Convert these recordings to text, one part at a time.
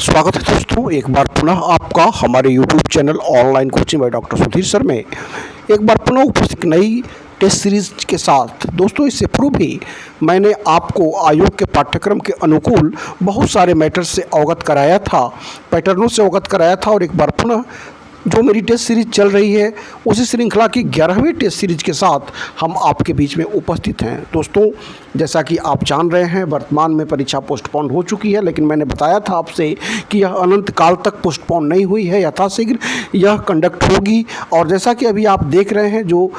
स्वागत है दोस्तों, एक बार पुनः आपका हमारे YouTube channel online coaching by doctor Sudhir sir में एक बार पुनः उपस्थित नई टेस्ट सीरीज के साथ। दोस्तों, इससे पूर्व भी मैंने आपको आयोग के पाठ्यक्रम के अनुकूल बहुत सारे मैटर्स से अवगत कराया था, पैटर्नों से अवगत कराया था। और एक बार पुनः जो मेरी टेस्ट सीरीज चल रही है उसी श्रृंखला की 11वीं टेस्ट सीरीज के साथ हम आपके बीच में उपस्थित हैं। दोस्तों, जैसा कि आप जान रहे हैं, वर्तमान में परीक्षा पोस्टपोन हो चुकी है, लेकिन मैंने बताया था आपसे कि यह अनंत काल तक पोस्टपोन नहीं हुई है, यथाशीघ्र यह कंडक्ट होगी। और जैसा कि अभी आप देख रहे हैं, जो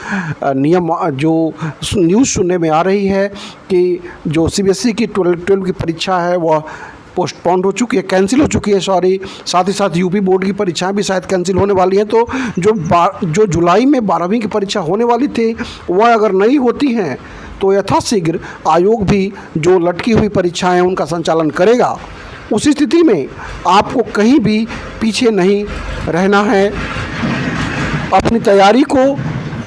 न्यूज़ सुनने में आ रही है कि जो CBSE की 12वीं की परीक्षा है वह पोस्टपोन्ड हो चुकी है, कैंसिल हो चुकी है, सॉरी। साथ ही साथ यूपी बोर्ड की परीक्षाएं भी शायद कैंसिल होने वाली हैं। तो जो जुलाई में 12वीं की परीक्षा होने वाली थी वह अगर नहीं होती हैं तो यथाशीघ्र आयोग भी जो लटकी हुई परीक्षाएं हैं उनका संचालन करेगा। उस स्थिति में आपको कहीं भी पीछे नहीं रहना है, अपनी तैयारी को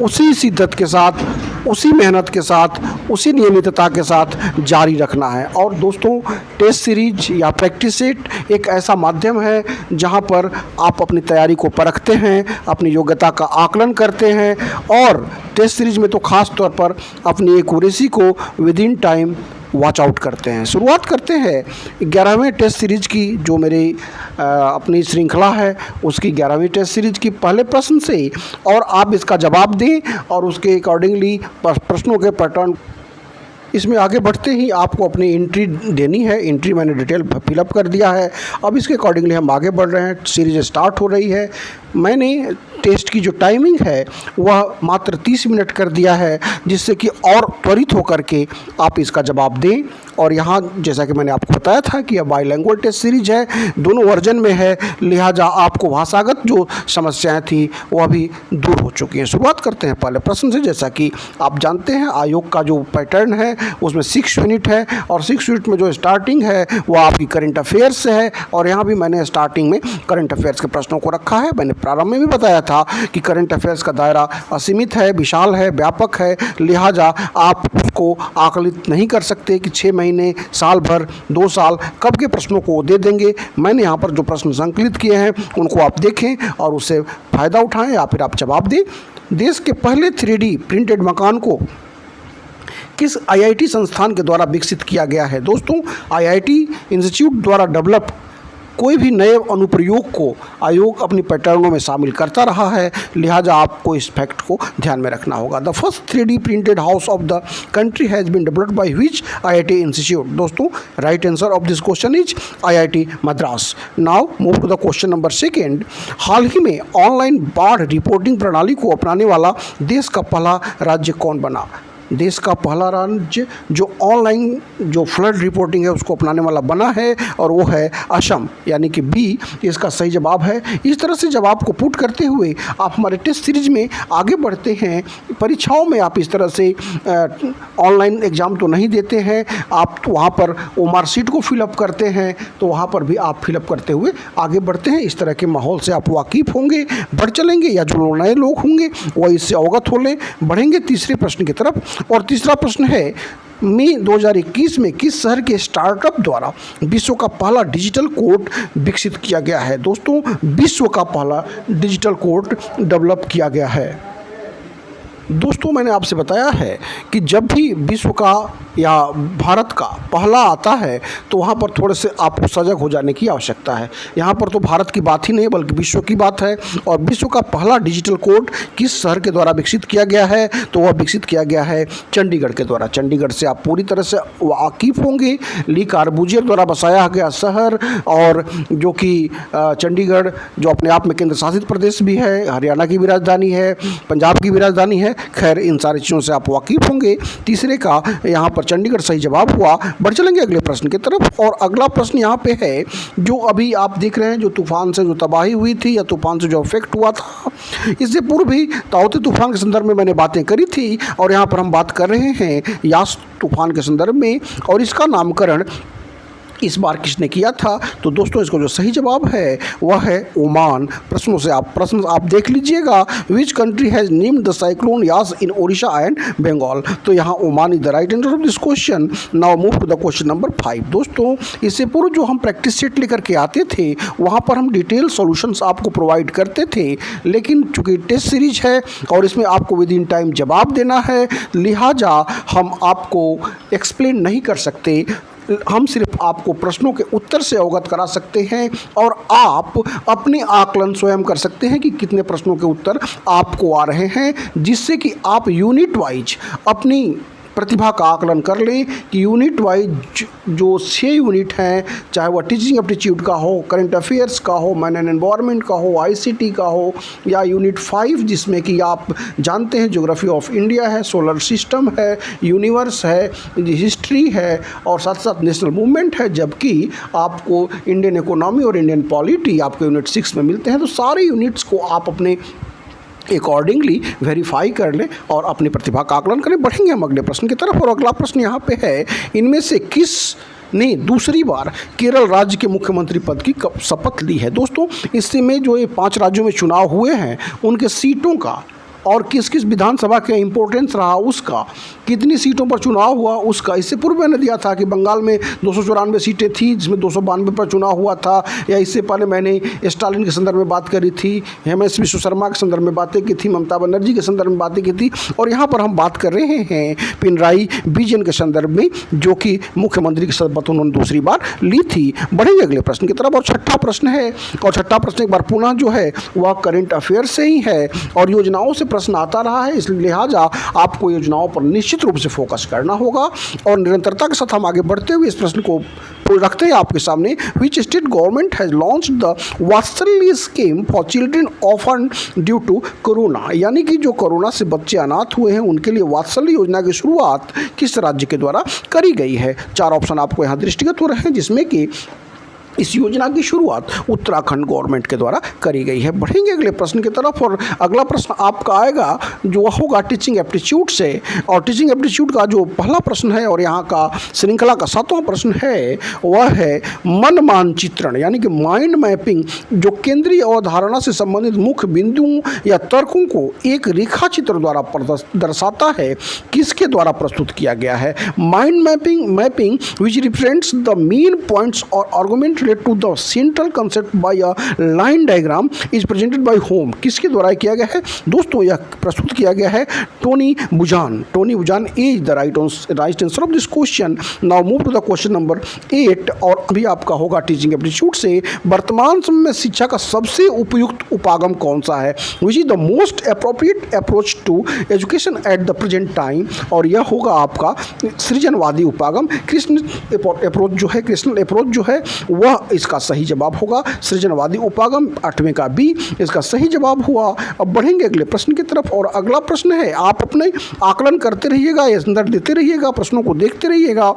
उसी शिद्दत के साथ, उसी मेहनत के साथ, उसी नियमितता के साथ जारी रखना है। और दोस्तों, टेस्ट सीरीज या प्रैक्टिस सेट एक ऐसा माध्यम है जहां पर आप अपनी तैयारी को परखते हैं, अपनी योग्यता का आकलन करते हैं और टेस्ट सीरीज में तो ख़ास तौर पर अपनी एक्यूरेसी को with in time watch out करते हैं। शुरुआत करते हैं 11वें टेस्ट सीरीज की, जो मेरी अपनी श्रृंखला है उसकी 11वीं टेस्ट सीरीज की पहले प्रश्न से। और आप इसका जवाब दें और उसके अकॉर्डिंगली प्रश्नों के पैटर्न। इसमें आगे बढ़ते ही आपको अपनी एंट्री देनी है। एंट्री मैंने डिटेल फिलअप कर दिया है। अब इसके अकॉर्डिंगली हम आगे बढ़ रहे हैं। सीरीज स्टार्ट हो रही है। मैंने टेस्ट की जो टाइमिंग है वह मात्र 30 मिनट कर दिया है, जिससे कि और त्वरित होकर के आप इसका जवाब दें। और यहाँ जैसा कि मैंने आपको बताया था कि यह बाइलैंग्वेज टेस्ट सीरीज है, दोनों वर्जन में है, लिहाजा आपको भाषागत जो समस्याएं थी वह भी दूर हो चुकी हैं। शुरुआत करते हैं पहले प्रश्न से। जैसा कि आप जानते हैं, आयोग का जो पैटर्न है उसमें 6 यूनिट है और 6 यूनिट में जो स्टार्टिंग है वह आपकी करंट अफेयर्स से है। और यहाँ भी मैंने स्टार्टिंग में करंट अफेयर्स के प्रश्नों को रखा है। मैंने प्रारंभ में भी बताया था कि करंट अफेयर्स का दायरा असीमित है, विशाल है, व्यापक है, लिहाजा आप उसको आकलित नहीं कर सकते कि 6 महीने, साल भर, 2 साल कब के प्रश्नों को दे देंगे। मैंने यहाँ पर जो प्रश्न संकलित किए हैं उनको आप देखें और उससे फ़ायदा उठाएं या फिर आप जवाब दें। देश के पहले 3D प्रिंटेड मकान को किस IIT संस्थान के द्वारा विकसित किया गया है? दोस्तों, IIT इंस्टीट्यूट द्वारा डेवलप कोई भी नए अनुप्रयोग को आयोग अपनी पैटर्नों में शामिल करता रहा है, लिहाजा आपको इस फैक्ट को ध्यान में रखना होगा। The first 3D printed house of the country has been developed by which IIT institute? दोस्तों, right answer of this question is IIT Madras. Now move to the question number 2। हाल ही में ऑनलाइन बाढ़ रिपोर्टिंग प्रणाली को अपनाने वाला देश का पहला राज्य कौन बना? देश का पहला राज्य जो ऑनलाइन जो फ्लड रिपोर्टिंग है उसको अपनाने वाला बना है और वो है असम, यानी कि बी इसका सही जवाब है। इस तरह से जवाब को पुट करते हुए आप हमारे टेस्ट सीरीज में आगे बढ़ते हैं। परीक्षाओं में आप इस तरह से ऑनलाइन एग्ज़ाम तो नहीं देते हैं, आप तो वहाँ पर वो मार्कशीट को फिलअप करते हैं, तो वहाँ पर भी आप फिलअप करते हुए आगे बढ़ते हैं। इस तरह के माहौल से आप वाकिफ़ होंगे, बढ़ चलेंगे, या जो नए लोग होंगे वह इससे अवगत हो लें। बढ़ेंगे तीसरे प्रश्न की तरफ। और तीसरा प्रश्न है, मई 2021 में किस शहर के स्टार्टअप द्वारा विश्व का पहला डिजिटल कोड विकसित किया गया है? दोस्तों, विश्व का पहला डिजिटल कोड डेवलप किया गया है। दोस्तों, मैंने आपसे बताया है कि जब भी विश्व का या भारत का पहला आता है तो वहाँ पर थोड़े से आपको सजग हो जाने की आवश्यकता है। यहाँ पर तो भारत की बात ही नहीं बल्कि विश्व की बात है। और विश्व का पहला डिजिटल कोड किस शहर के द्वारा विकसित किया गया है? तो वह विकसित किया गया है चंडीगढ़ के द्वारा। चंडीगढ़ से आप पूरी तरह से वाकिफ़ होंगे। ली कार्बूजियर द्वारा बसाया गया शहर, और जो कि चंडीगढ़ जो अपने आप में केंद्र शासित प्रदेश भी है, हरियाणा की भी राजधानी है, पंजाब की भी राजधानी है। खैर, इन सारी चीज़ों से आप वाकिफ़ होंगे। तीसरे का यहाँ पर चंडीगढ़ सही जवाब हुआ। बढ़ चलेंगे अगले प्रश्न की तरफ। और अगला प्रश्न यहाँ पे है, जो अभी आप देख रहे हैं, जो तूफान से जो तबाही हुई थी या तूफान से जो इफेक्ट हुआ था, इससे पूर्व भी ताउते तूफान के संदर्भ में मैंने बातें करी थी और यहाँ पर हम बात कर रहे हैं यास तूफान के संदर्भ में। और इसका नामकरण इस बार किसने किया था? तो दोस्तों इसका जो सही जवाब है वह है ओमान। प्रश्न आप देख लीजिएगा, which country has named the cyclone Yaas in Odisha and Bengal. तो यहाँ Oman is the right answer of this question. Now move to the question number 5। दोस्तों इससे पूर्व जो हम प्रैक्टिस सेट लेकर के आते थे वहाँ पर हम डिटेल सॉल्यूशंस आपको प्रोवाइड करते थे, लेकिन चूंकि टेस्ट सीरीज है और इसमें आपको विद इन टाइम जवाब देना है, लिहाजा हम आपको एक्सप्लेन नहीं कर सकते। हम सिर्फ आपको प्रश्नों के उत्तर से अवगत करा सकते हैं और आप अपने आकलन स्वयं कर सकते हैं कि कितने प्रश्नों के उत्तर आपको आ रहे हैं, जिससे कि आप यूनिट वाइज अपनी प्रतिभा का आकलन कर लें कि यूनिट वाइज जो 6 यूनिट हैं, चाहे वह टीचिंग एप्टीट्यूड का हो, करंट अफेयर्स का हो, मैन एंड एनवायरनमेंट का हो, आईसीटी का हो, या यूनिट 5 जिसमें कि आप जानते हैं ज्योग्राफी ऑफ इंडिया है, सोलर सिस्टम है, यूनिवर्स है, हिस्ट्री है और साथ साथ नेशनल मूवमेंट है, जबकि आपको इंडियन इकोनॉमी और इंडियन पॉलिटी आपको यूनिट 6 में मिलते हैं। तो सारे यूनिट्स को आप अपने अकॉर्डिंगली वेरीफाई कर लें और अपनी प्रतिभा का आकलन करें। बढ़ेंगे हम अगले प्रश्न की तरफ और अगला प्रश्न यहाँ पे है, इनमें से किस ने दूसरी बार केरल राज्य के मुख्यमंत्री पद की शपथ ली है? दोस्तों इससे में जो ये 5 राज्यों में चुनाव हुए हैं उनके सीटों का और किस किस विधानसभा का इंपॉर्टेंस रहा उसका, कितनी सीटों पर चुनाव हुआ उसका, इससे पूर्व मैंने दिया था कि बंगाल में 294 सीटें थी जिसमें 292 पर चुनाव हुआ था, या इससे पहले मैंने स्टालिन के संदर्भ में बात करी थी, MS विश्व शर्मा के संदर्भ में बातें की थी, ममता बनर्जी के संदर्भ में बातें की थी, और यहाँ पर हम बात कर रहे हैं पिनराई विजयन के संदर्भ में, जो कि मुख्यमंत्री की शपथ उन्होंने दूसरी बार ली थी। बढ़ेंगे अगले प्रश्न की तरफ और छठा प्रश्न है, और छठा प्रश्न एक बार पुनः जो है वह करंट अफेयर से ही है और योजनाओं से प्रश्न आता रहा है, इसलिए लिहाजा आपको योजनाओं पर निश्चित रूप से फोकस करना होगा और निरंतरता के साथ हम आगे बढ़ते हुए इस प्रश्न को रखते हैं आपके सामने। Which state government has launched the Vatsalya scheme for children orphan due to corona, यानी कि जो कोरोना से बच्चे अनाथ हुए हैं उनके लिए वात्सल्य योजना की शुरुआत किस राज्य के द्वारा करी गई है? 4 ऑप्शन आपको यहाँ दृष्टिगत हो रहे हैं, जिसमें कि इस योजना की शुरुआत उत्तराखंड गवर्नमेंट के द्वारा करी गई है। बढ़ेंगे अगले प्रश्न की तरफ और अगला प्रश्न आपका आएगा जो होगा टीचिंग एप्टीट्यूड से, और टीचिंग एप्टीट्यूड का जो पहला प्रश्न है और यहाँ का श्रृंखला का 7वां प्रश्न है वह है मन मानचित्रण, यानी कि माइंड मैपिंग, जो केंद्रीय अवधारणा से संबंधित मुख्य बिंदुओं या तर्कों को एक रेखा चित्र द्वारा दर्शाता है, किसके द्वारा प्रस्तुत किया गया है? Mind mapping which represents the main points और argument to the central concept by a line diagram is presented by whom, किसके द्वारा किया गया है? दोस्तों यह प्रस्तुत किया गया है Tony बुजान is the right answer of this question. Now move to the question number 8 और अभी आपका होगा टीचिंग एप्टीट्यूड से, वर्तमान समय में शिक्षा का सबसे उपयुक्त उपागम कौन सा है? Which is the most appropriate approach to education at the present time, और यह होगा आपका सृजनवादी उपागम, कृष्ण अप्रोच जो है वह इसका सही जवाब होगा सृजनवादी उपागम। 8वें का बी इसका सही जवाब हुआ। अब बढ़ेंगे अगले प्रश्न की तरफ और अगला प्रश्न है, आप अपने आकलन करते रहिएगा, ये संदर्भ देते रहिएगा, प्रश्नों को देखते रहिएगा।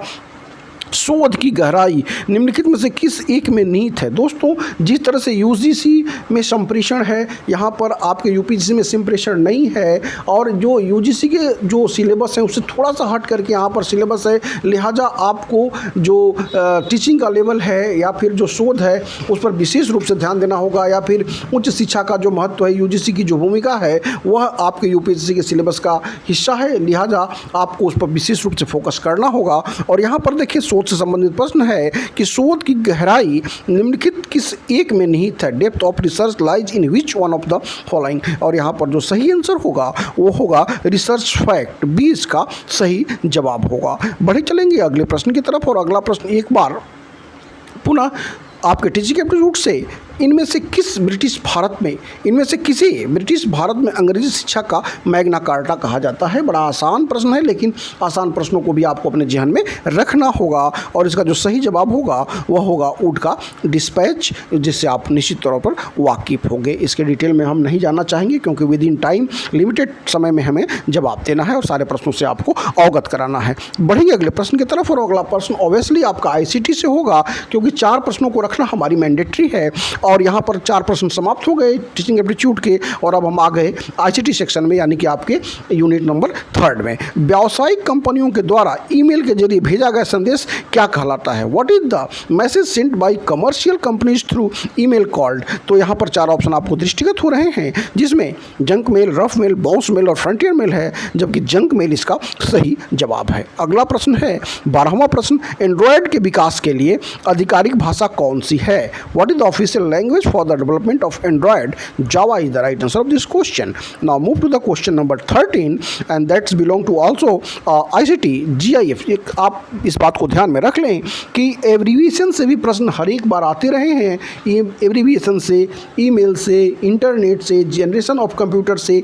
शोध की गहराई निम्नलिखित में से किस एक में निहित है? दोस्तों जिस तरह से यूजीसी में संप्रेषण है, यहाँ पर आपके यूपीजीसी में संप्रेषण नहीं है, और जो यूजीसी के जो सिलेबस है उससे थोड़ा सा हट करके यहाँ पर सिलेबस है, लिहाजा आपको जो टीचिंग का लेवल है या फिर जो शोध है उस पर विशेष रूप से ध्यान देना होगा, या फिर उच्च शिक्षा का जो महत्व है, यूजीसी की जो भूमिका है वह आपके यूपीजीसी के सिलेबस का हिस्सा है, लिहाजा आपको उस पर विशेष रूप से फोकस करना होगा। और यहाँ पर देखिए शोध से संबंधित प्रश्न है कि शोध की गहराई निम्नलिखित किस एक में निहित है? Depth of research lies in which one of the following, और यहाँ पर जो सही आंसर होगा वो होगा रिसर्च फैक्ट, 20 का सही जवाब होगा। बढ़े चलेंगे अगले प्रश्न की तरफ और अगला प्रश्न एक बार पुनः आपके टीचिंग एप्टीट्यूड से, इनमें से किसी ब्रिटिश भारत में अंग्रेजी शिक्षा का मैग्ना कार्टा कहा जाता है? बड़ा आसान प्रश्न है, लेकिन आसान प्रश्नों को भी आपको अपने ध्यान में रखना होगा, और इसका जो सही जवाब होगा वह होगा वुड का डिस्पैच, जिससे आप निश्चित तौर पर वाकिफ होंगे। इसके डिटेल में हम नहीं जानना चाहेंगे क्योंकि विद इन टाइम लिमिटेड समय में हमें जवाब देना है और सारे प्रश्नों से आपको अवगत कराना है। बढ़ेंगे अगले प्रश्न की तरफ और अगला प्रश्न ऑब्वियसली आपका ICT से होगा, क्योंकि 4 प्रश्नों को रखना हमारी मैंडेटरी है और यहाँ पर 4 प्रश्न समाप्त हो गए टीचिंग एप्टीट्यूड के, और अब हम आ गए ICT सेक्शन में, यानी कि आपके यूनिट नंबर 3 में। व्यावसायिक कंपनियों के द्वारा ईमेल के जरिए भेजा गया संदेश क्या कहलाता है? What is the message sent by commercial companies through email called? तो यहाँ पर 4 ऑप्शन आपको दृष्टिगत हो रहे हैं, जिसमें junk mail, rough mail, bounce mail और फ्रंटियर मेल है, जबकि जंक मेल इसका सही जवाब है। अगला प्रश्न है 12वां प्रश्न, एंड्रॉयड के विकास के लिए आधिकारिक भाषा कौन सी है? What is the official language for the development of Android? Java is the right answer of this question. Now move to the question number 13 and that's belong to also ICT GIF। एक आप इस बात को ध्यान में रख लें कि एब्रीविएशन से भी प्रश्न हर एक बार आते रहे हैं। एब्रीविएशन से, ईमेल से, इंटरनेट से, जनरेशन ऑफ कंप्यूटर से,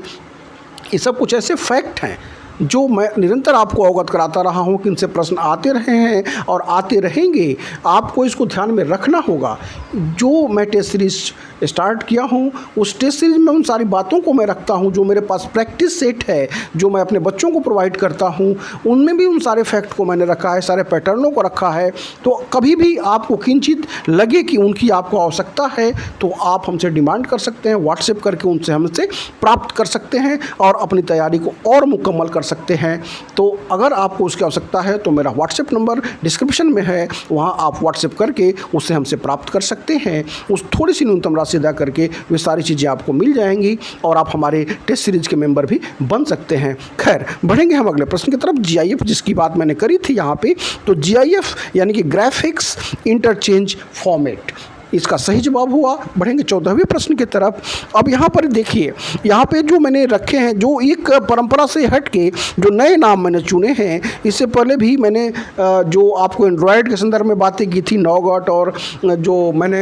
ये सब कुछ ऐसे फैक्ट हैं जो मैं निरंतर आपको अवगत कराता रहा हूँ कि इनसे प्रश्न आते रहे हैं और आते रहेंगे। आपको इसको ध्यान में रखना होगा। जो मैं टेस्ट सीरीज स्टार्ट किया हूँ उस टेस्ट सीरीज में उन सारी बातों को मैं रखता हूँ, जो मेरे पास प्रैक्टिस सेट है, जो मैं अपने बच्चों को प्रोवाइड करता हूँ, उनमें भी उन सारे फैक्ट को मैंने रखा है, सारे पैटर्नों को रखा है। तो कभी भी आपको किंचित लगे कि उनकी आपको आवश्यकता है तो आप हमसे डिमांड कर सकते हैं, व्हाट्सएप करके उनसे हमसे प्राप्त कर सकते हैं और अपनी तैयारी को और मुकम्मल कर सकते हैं। तो अगर आपको उसकी आवश्यकता है तो मेरा व्हाट्सएप नंबर डिस्क्रिप्शन में है, वहाँ आप व्हाट्सएप करके उससे हमसे प्राप्त कर सकते हैं। उस थोड़ी सी न्यूनतम राशि अदा करके वे सारी चीज़ें आपको मिल जाएंगी और आप हमारे टेस्ट सीरीज के मेंबर भी बन सकते हैं। खैर, बढ़ेंगे हम अगले प्रश्न की तरफ। GIF जिसकी बात मैंने करी थी यहाँ पे, तो GIF यानी कि ग्राफिक्स इंटरचेंज फॉर्मेट, इसका सही जवाब हुआ। बढ़ेंगे 14वें प्रश्न की तरफ। अब यहाँ पर देखिए, यहाँ पे जो मैंने रखे हैं, जो एक परंपरा से हट के जो नए नाम मैंने चुने हैं, इससे पहले भी मैंने जो आपको एंड्रॉयड के संदर्भ में बातें की थी, नौगट, और जो मैंने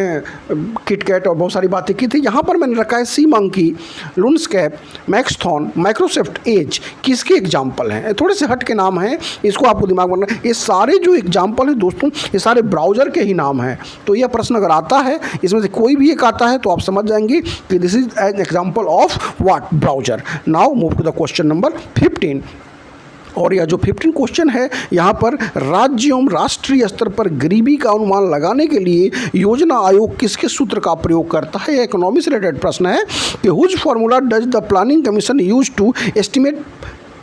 किटकैट और बहुत सारी बातें की थी। यहाँ पर मैंने रखा है सी मंकी, लूनस्केप, मैक्सथॉन, माइक्रोसॉफ्ट एज। किसके एग्जाम्पल हैं? थोड़े से हट के नाम हैं, इसको आपको दिमाग में रखना। ये सारे जो एग्जाम्पल हैं दोस्तों, ये सारे ब्राउज़र के ही नाम हैं। तो यह प्रश्न अगर आता है, इसमें से कोई भी एक आता है, तो आप समझ जाएंगे कि this is an example of what? Browser. Now move to the question number 15। और यह जो 15 क्वेश्चन है, यहाँ पर राज्य एवं राष्ट्रीय स्तर पर गरीबी का अनुमान लगाने के लिए योजना आयोग किसके सूत्र का प्रयोग करता है? इकोनॉमी से रिलेटेड प्रश्न है कि whose formula does the planning commission use to estimate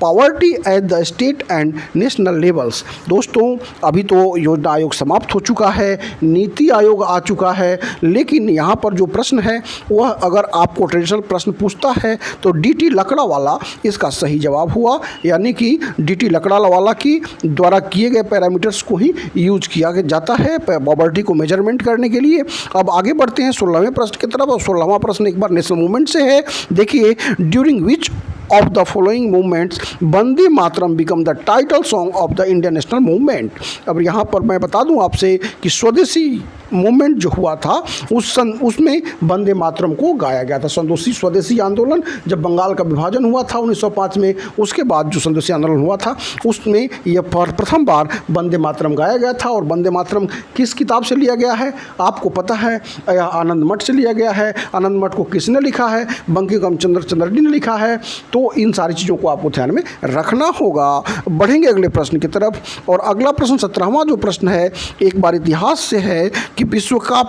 poverty at the state and national levels? दोस्तों, अभी तो योजना आयोग समाप्त हो चुका है, नीति आयोग आ चुका है, लेकिन यहाँ पर जो प्रश्न है वह अगर आपको ट्रेडिशनल प्रश्न पूछता है तो DT लकड़ावाला इसका सही जवाब हुआ, यानी कि DT लकड़ावाला की द्वारा किए गए पैरामीटर्स को ही यूज किया जाता है पॉवर्टी को मेजरमेंट करने के लिए। अब आगे बढ़ते हैं 16वें प्रश्न की तरफ, और 16वां प्रश्न एक बार नेशनल मूवमेंट से है। देखिए, during which of the following movements Vande Mataram become the title song of the Indian national movement? अब यहाँ पर मैं बता दूँ आपसे कि स्वदेशी मूवमेंट जो हुआ था उसमें वंदे मातरम को गाया गया था। स्वदेशी आंदोलन जब बंगाल का विभाजन हुआ था 1905 में, उसके बाद जो स्वदेशी आंदोलन हुआ था उसमें यह प्रथम बार वंदे मातरम गाया गया था। और वंदे मातरम किस किताब से लिया गया है? आपको पता है, आनंद मठ से लिया गया है। आनंद मठ को किसने लिखा है? बंकिम चंद्र चटर्जी ने लिखा है। तो इन सारी चीज़ों को आपको ध्यान में रखना होगा। बढ़ेंगे अगले प्रश्न की तरफ, और अगला प्रश्न 17वां जो प्रश्न है, एक बार इतिहास से है कि विश्व का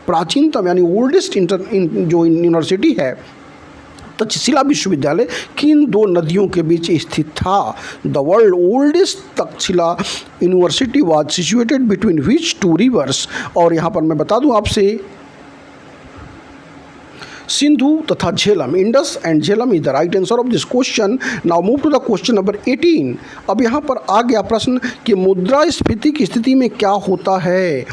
प्राचीनतम यानी ओल्डेस्ट जो यूनिवर्सिटी है, तक्षशिला विश्वविद्यालय, किन 2 नदियों के बीच स्थित था? The world oldest Taxila university was situated between which 2 rivers? और यहाँ पर मैं बता दूँ आपसे, सिंधु तथा Jhelum, Indus and Jhelum is the right answer of this question. Now move to the question number 18। अब यहाँ पर आ गया प्रश्न कि मुद्रास्फीति की स्थिति में क्या होता है?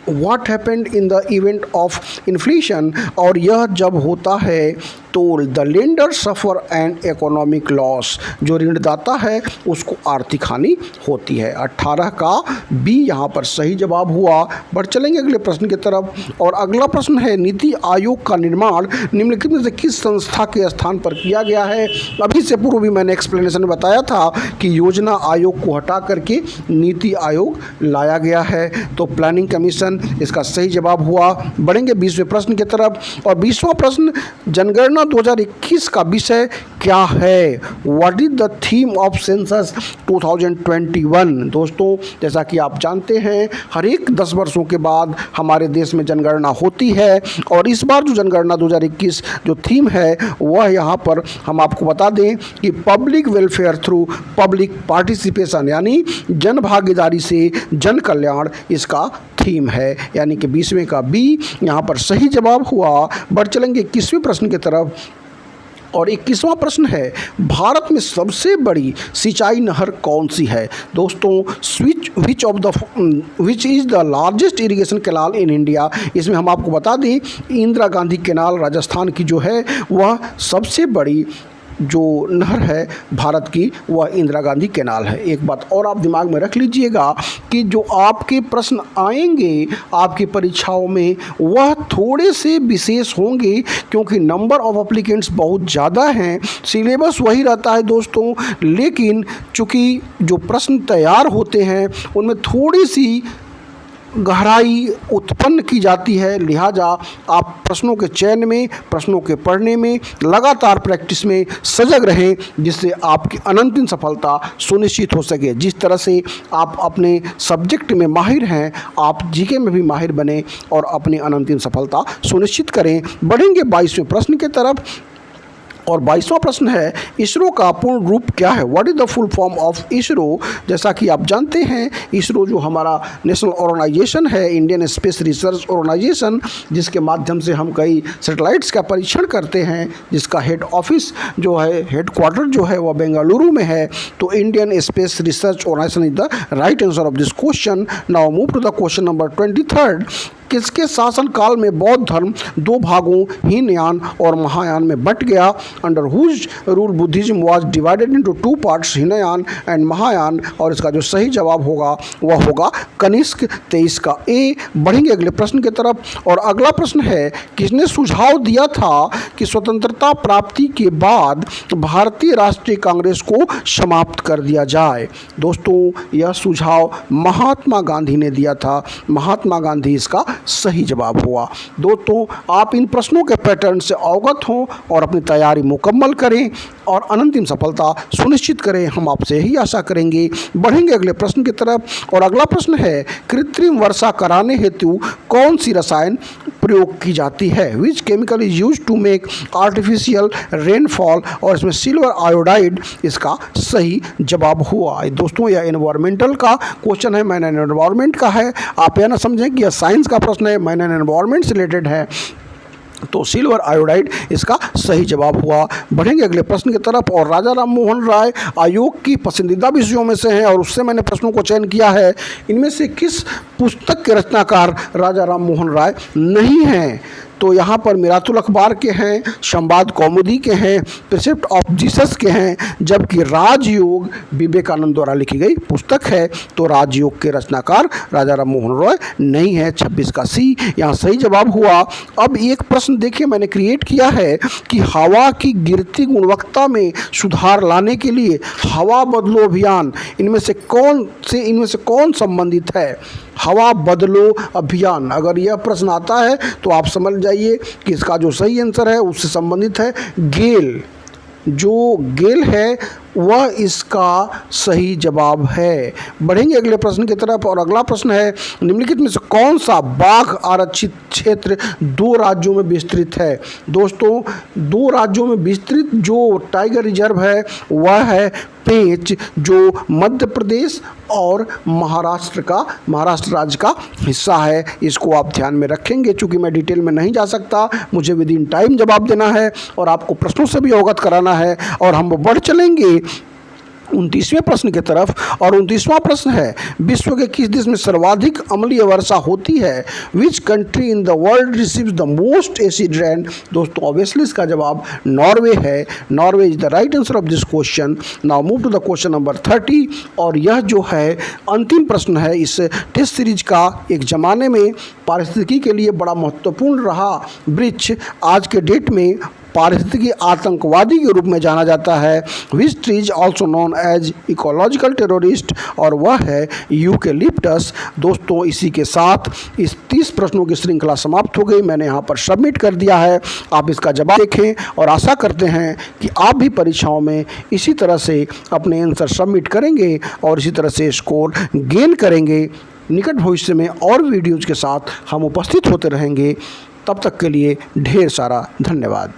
What happened in the event of inflation? और यह जब होता है तो the lender suffer and economic loss, जो ऋणदाता है उसको आर्थिक हानि होती है। 18 का बी यहाँ पर सही जवाब हुआ। बढ़ चलेंगे अगले प्रश्न की तरफ, और अगला प्रश्न है नीति आयोग का निर्माण निम्नलिखित में से किस संस्था के स्थान पर किया गया है? अभी से पूर्व भी मैंने एक्सप्लेनेशन में बताया था कि योजना आयोग को हटा करके नीति आयोग लाया गया है, तो प्लानिंग कमीशन इसका सही जवाब हुआ। बढ़ेंगे 20वें प्रश्न की तरफ, और 20वां प्रश्न, जनगणना 2021 का विषय क्या है? What is the theme of census 2021? दोस्तों, जैसा कि आप जानते हैं, हर एक 10 वर्षों के बाद हमारे देश में जनगणना होती है और इस बार जो जनगणना 2021 जो थीम है वह यहाँ पर हम आपको बता दें कि public welfare through public participation, यानी जन भागीदारी से जन कल्याण इसका थीम है, यानी कि 20वें का बी यहाँ पर सही जवाब हुआ। बढ़ चलेंगे 21वें प्रश्न की तरफ और 21वां प्रश्न है, भारत में सबसे बड़ी सिंचाई नहर कौन सी है? दोस्तों, which is the largest irrigation canal in India? इसमें हम आपको बता दें इंदिरा गांधी कैनाल राजस्थान की जो है वह सबसे बड़ी जो नहर है भारत की वह इंदिरा गांधी कैनाल है। एक बात और आप दिमाग में रख लीजिएगा कि जो आपके प्रश्न आएंगे आपकी परीक्षाओं में वह थोड़े से विशेष होंगे क्योंकि नंबर ऑफ एप्लीकेंट्स बहुत ज़्यादा हैं। सिलेबस वही रहता है दोस्तों, लेकिन चूँकि जो प्रश्न तैयार होते हैं उनमें थोड़ी सी गहराई उत्पन्न की जाती है, लिहाजा आप प्रश्नों के चयन में, प्रश्नों के पढ़ने में लगातार प्रैक्टिस में सजग रहें जिससे आपकी अनंतिम सफलता सुनिश्चित हो सके। जिस तरह से आप अपने सब्जेक्ट में माहिर हैं, आप जीके में भी माहिर बने और अपनी अनंतिम सफलता सुनिश्चित करें। बढ़ेंगे 22वें प्रश्न की तरफ और 22वां प्रश्न है, इसरो का पूर्ण रूप क्या है? What is the full form of ISRO? जैसा कि आप जानते हैं, इसरो जो हमारा नेशनल ऑर्गेनाइजेशन है, इंडियन स्पेस रिसर्च ऑर्गेनाइजेशन, जिसके माध्यम से हम कई सैटेलाइट्स का परीक्षण करते हैं, जिसका हेड ऑफिस जो है, हेड क्वार्टर जो है वह बेंगलुरु में है। तो Indian space research organisation is the right answer of this question. Now move to the question number 23। किसके शासनकाल में बौद्ध धर्म दो भागों हीनयान और महायान में बंट गया? Under whose rule Buddhism was divided into 2 parts, Hinayana and Mahayana. और इसका जो सही जवाब होगा वह होगा कनिष्क। 23 का ए। बढ़ेंगे अगले प्रश्न की तरफ और अगला प्रश्न है, किसने सुझाव दिया था कि स्वतंत्रता प्राप्ति के बाद भारतीय राष्ट्रीय कांग्रेस को समाप्त कर दिया जाए? दोस्तों, यह सुझाव महात्मा गांधी ने दिया था। महात्मा गांधी इसका सही जवाब हुआ। दोस्तों, आप इन प्रश्नों के पैटर्न से अवगत हों और अपनी तैयारी मुकम्मल करें और अनंतिम सफलता सुनिश्चित करें, हम आपसे यही आशा करेंगे। बढ़ेंगे अगले प्रश्न की तरफ और अगला प्रश्न है, कृत्रिम वर्षा कराने हेतु कौन सी रसायन प्रयोग की जाती है? Which chemical is use to make artificial rainfall? और इसमें सिल्वर आयोडाइड इसका सही जवाब हुआ। दोस्तों, यह एनवायरमेंटल का क्वेश्चन है, मैन एंड एनवायरमेंट का है। आप यह ना समझें कि यह साइंस का प्रश्न है, मैन एंड एनवायरमेंट से रिलेटेड है। तो सिल्वर आयोडाइड इसका सही जवाब हुआ। बढ़ेंगे अगले प्रश्न की तरफ और राजा राम मोहन राय आयोग की पसंदीदा विषयों में से हैं और उससे मैंने प्रश्नों को चयन किया है। इनमें से किस पुस्तक के रचनाकार राजा राम मोहन राय नहीं हैं? तो यहाँ पर मिरातुल अखबार के हैं, संवाद कौमुदी के हैं, प्रिसेप्ट ऑफ जीसस के हैं, जबकि राजयोग विवेकानंद द्वारा लिखी गई पुस्तक है। तो राजयोग के रचनाकार राजा राम मोहन राय नहीं है। 26 का सी यहाँ सही जवाब हुआ। अब एक प्रश्न देखिए मैंने क्रिएट किया है कि हवा की गिरती गुणवत्ता में सुधार लाने के लिए हवा बदलो अभियान इनमें से कौन संबंधित है? हवा बदलो अभियान, अगर यह प्रश्न आता है तो आप समझ जाइए कि इसका जो सही आंसर है उससे संबंधित है गेल। जो गेल है वह इसका सही जवाब है। बढ़ेंगे अगले प्रश्न की तरफ और अगला प्रश्न है, निम्नलिखित में से कौन सा बाघ आरक्षित क्षेत्र 2 राज्यों में विस्तृत है? दोस्तों, 2 राज्यों में विस्तृत जो टाइगर रिजर्व है वह है पेंच, जो मध्य प्रदेश और महाराष्ट्र राज्य का हिस्सा है। इसको आप ध्यान में रखेंगे। चूँकि मैं डिटेल में नहीं जा सकता, मुझे विद इन टाइम जवाब देना है और आपको प्रश्नों से भी अवगत कराना है। और हम बढ़ चलेंगे 29वें प्रश्न की तरफ और 29वां प्रश्न है, विश्व के किस देश में सर्वाधिक अम्लीय वर्षा होती है? Which country in the world receives the most acid rain? दोस्तों, ऑब्वियसली इसका जवाब नॉर्वे है। Norway is the right answer of this question. Now move to the question number 30 और यह जो है अंतिम प्रश्न है इस टेस्ट सीरीज का। एक ज़माने में पारिस्थितिकी के लिए बड़ा महत्वपूर्ण रहा वृक्ष आज के डेट में पारिस्थितिकी आतंकवादी के रूप में जाना जाता है। Which tree is also known as ecological terrorist? और वह है यूकेलिप्टस। दोस्तों, इसी के साथ इस 30 प्रश्नों की श्रृंखला समाप्त हो गई। मैंने यहाँ पर सबमिट कर दिया है। आप इसका जवाब देखें और आशा करते हैं कि आप भी परीक्षाओं में इसी तरह से अपने आंसर सबमिट करेंगे और इसी तरह से स्कोर गेन करेंगे। निकट भविष्य में और वीडियोज़ के साथ हम उपस्थित होते रहेंगे। तब तक के लिए ढेर सारा धन्यवाद।